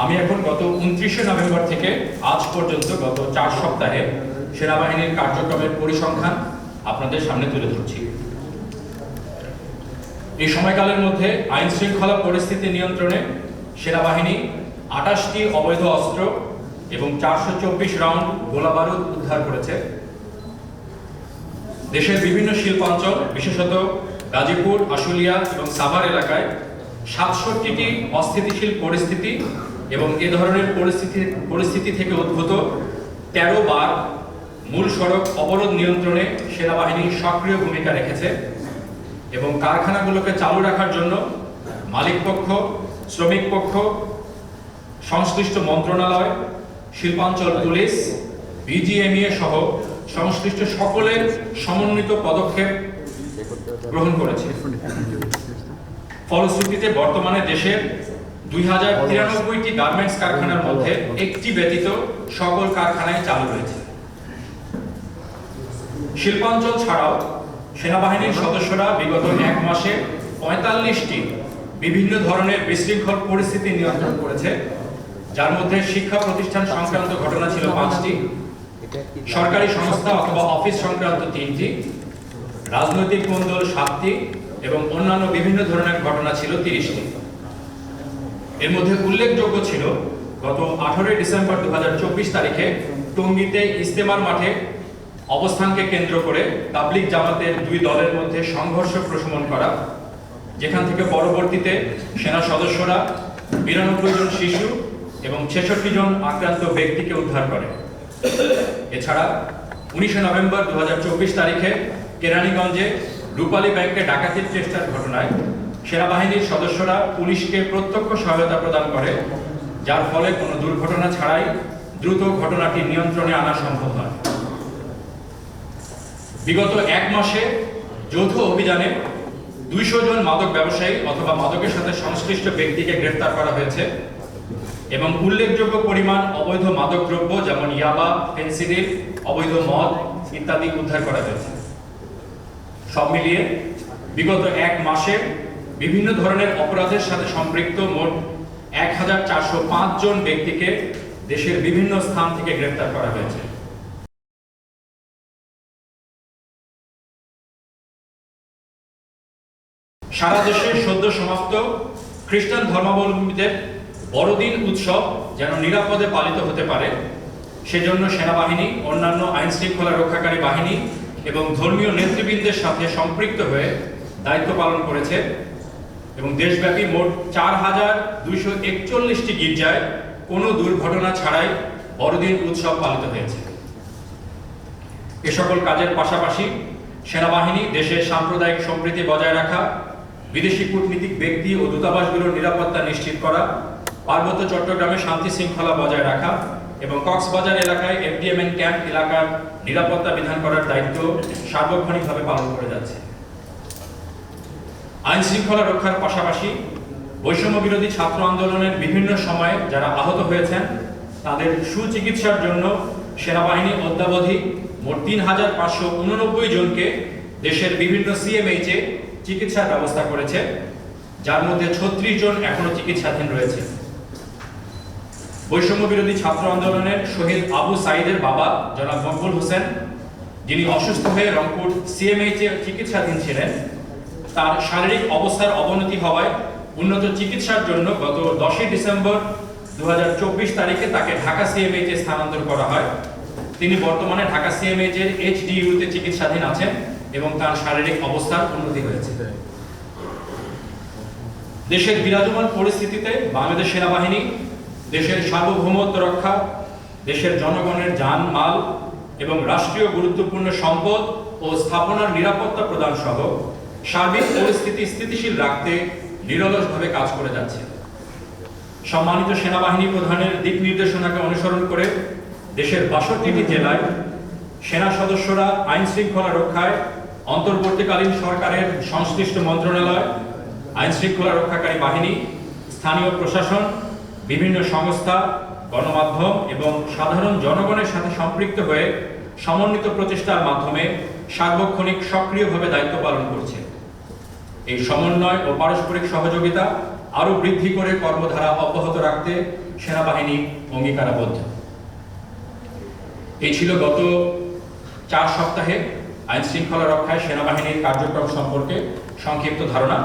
আমি এখন গত 29শে নভেম্বর থেকে আজ পর্যন্ত গত 4 সপ্তাহে সেনাবাহিনীর কার্যক্রমের পরিসংখ্যান আপনাদের সামনে তুলে ধরছি। এই সময়কালের মধ্যে আইন শৃঙ্খলা পরিস্থিতি নিয়ন্ত্রণে সেনাবাহিনী 28টি অবৈধ অস্ত্র এবং 424 রাউন্ড গোলাবারুদ উদ্ধার করেছে। দেশের বিভিন্ন শিল্পাঞ্চল বিশেষত গাজীপুর, আশুলিয়া এবং সাভার এলাকায় 67টি অস্থিতিশীল পরিস্থিতি এবং এ ধরনের পরিস্থিতি থেকে উদ্ভূত 13 বার মূল সড়ক অবরোধ নিয়ন্ত্রণে সেনাবাহিনী সক্রিয় ভূমিকা রেখেছে এবং কারখানাগুলোকে চালু রাখার জন্য মালিক পক্ষ, শ্রমিক পক্ষ, সংশ্লিষ্ট মন্ত্রণালয়, শিল্পাঞ্চল পুলিশ, বিজিএমইএ সহ সংশ্লিষ্ট সকলের সমন্বিত পদক্ষেপ গ্রহণ করেছে। ফলশ্রুতিতে বর্তমানে দেশের 2093টি গার্মেন্টস কারখানার মধ্যে একটি ব্যতীত সকল কারখানায় চালু রয়েছে। শিল্পাঞ্চল ছাড়াও সেনাবাহিনীর সদস্যরা বিগত 1 মাসে 45টি বিভিন্ন ধরনের বিশৃঙ্খল পরিস্থিতি নিয়ন্ত্রণ করেছে, যার মধ্যে শিক্ষা প্রতিষ্ঠান সংক্রান্ত ঘটনা ছিল 5টি, সরকারি সংস্থা অথবা অফিস সংক্রান্ত 3টি, রাজনৈতিক মণ্ডল 7টি এবং অন্যান্য বিভিন্ন ধরনের ঘটনা ছিল 30টি। এর মধ্যে উল্লেখযোগ্য ছিল গত 18 ডিসেম্বর 2024 তারিখে টঙ্গীতে ইস্তেমার মাঠে অবস্থানকে কেন্দ্র করে তাবলিগ জামাতের 2 দলের মধ্যে সংঘর্ষ প্রশমন করা, যেখান থেকে পরবর্তীতে সেনা সদস্যরা 92 জন শিশু এবং 66 জন আক্রান্ত ব্যক্তিকে উদ্ধার করে। এছাড়া 19 নভেম্বর 2024 তারিখে কেরানীগঞ্জে রূপালী ব্যাংকে ডাকাতির চেষ্টার ঘটনায় সেনাবাহিনীর সদস্যরা পুলিশকে প্রত্যক্ষ সহায়তা প্রদান করে, যার ফলে কোনো দুর্ঘটনা ছাড়াই দ্রুত ঘটনাটি নিয়ন্ত্রণে আনা সম্ভব হয়। বিগত 1 মাসে যৌথ অভিযানে 200 জন মাদক ব্যবসায়ী অথবা মাদকের সাথে সংশ্লিষ্ট ব্যক্তিকে গ্রেফতার করা হয়েছে এবং উল্লেখযোগ্য পরিমাণ অবৈধ মাদকদ্রব্য যেমন ইয়াবা, ফেন্সিডিল, অবৈধ মদ ইত্যাদি উদ্ধার করা হয়েছে। সব মিলিয়ে বিগত 1 মাসে বিভিন্ন ধরনের অপরাধের সাথে সম্পৃক্ত মোট 1405 জন ব্যক্তিকে দেশের বিভিন্ন স্থান থেকে গ্রেফতার করা হয়েছে। সারা দেশে সদ্য সমাপ্ত খ্রিস্টান ধর্মাবলম্বীদের বড়দিন উৎসব যেন নিরাপদে পালিত হতে পারে, সেজন্য সেনাবাহিনী, অন্যান্য আইন শৃঙ্খলা রক্ষাকারী বাহিনী এবং ধর্মীয় নেতৃবৃন্দের সাথে সম্পৃক্ত হয়ে দায়িত্ব পালন করেছে এবং দেশব্যাপী মোট 4241টি গির্জায় কোনো দুর্ঘটনা ছাড়াই বড়দিন উৎসব পালিত হয়েছে। এ সকল কাজের পাশাপাশি সেনাবাহিনী দেশের সাম্প্রদায়িক সম্প্রীতি বজায় রাখা, বিদেশি কূটনীতিক ব্যক্তি ও দূতাবাসগুলোর নিরাপত্তা নিশ্চিত করা, পার্বত্য চট্টগ্রামে শান্তি শৃঙ্খলা বজায় রাখা এবং কক্সবাজার এলাকায় এফডিএমএন ক্যাম্প এলাকার নিরাপত্তা বিধান করার দায়িত্ব সার্বক্ষণিকভাবে পালন করে যাচ্ছে। আইন শৃঙ্খলা রক্ষার পাশাপাশি বৈষম্য বিরোধী ছাত্র আন্দোলনের বিভিন্ন সময়ে যারা আহত হয়েছেন তাদের সুচিকিৎসার জন্য সেনাবাহিনী অদ্যাবধি মোট 3589 জনকে দেশের বিভিন্ন সিএমএইচে চিকিৎসার ব্যবস্থা করেছে, যার মধ্যে 36 জন এখনো চিকিৎসাধীন রয়েছে। বৈষম্য বিরোধী ছাত্র আন্দোলনের শহীদ আবু সাইদের বাবা জনাব মকবুল হোসেন, যিনি অসুস্থ হয়ে রংপুর সিএমএইচে চিকিৎসাধীন ছিলেন, তার শারীরিক অবস্থার অবনতি হওয়ায় উন্নত চিকিৎসার জন্য গত 10 ডিসেম্বর 2024 তারিখে তাকে ঢাকা সিএমএইচে স্থানান্তর করা হয়। তিনি বর্তমানে ঢাকা সিএমএইচের এইচডিইউতে চিকিৎসাধীন আছেন এবং তার শারীরিক অবস্থার উন্নতি হয়েছে। দেশের বিরাজমান পরিস্থিতিতে বাংলাদেশ সেনাবাহিনী দেশের সার্বভৌমত্ব রক্ষা, দেশের জনগণের জান মাল এবং রাষ্ট্রীয় গুরুত্বপূর্ণ সম্পদ ও স্থাপনার নিরাপত্তা প্রদান সহ সার্বিক পরিস্থিতি স্থিতিশীল রাখতে নিরলসভাবে কাজ করে যাচ্ছে। সম্মানিত সেনাবাহিনী প্রধানের দিক নির্দেশনাকে অনুসরণ করে দেশের 62টি জেলায় সেনা সদস্যরা আইন শৃঙ্খলা রক্ষায় অন্তর্বর্তীকালীন সরকারের সংশ্লিষ্ট মন্ত্রণালয়, আইন শৃঙ্খলা রক্ষাকারী বাহিনী, স্থানীয় প্রশাসন, বিভিন্ন সংস্থা, গণমাধ্যম এবং সাধারণ জনগণের সাথে সম্পৃক্ত হয়ে সমন্বিত প্রচেষ্টার মাধ্যমে সার্বক্ষণিক সক্রিয়ভাবে দায়িত্ব পালন করছে। এই সমন্বয় ও পারস্পরিক সহযোগিতা আরো বৃদ্ধি করে কর্মধারা অব্যাহত রাখতে সেনাবাহিনী অঙ্গীকারাবদ্ধ। এই ছিল গত 4 সপ্তাহে আইন শৃঙ্খলা রক্ষায় সেনাবাহিনীর কার্যক্রম সম্পর্কে সংক্ষিপ্ত ধারণা।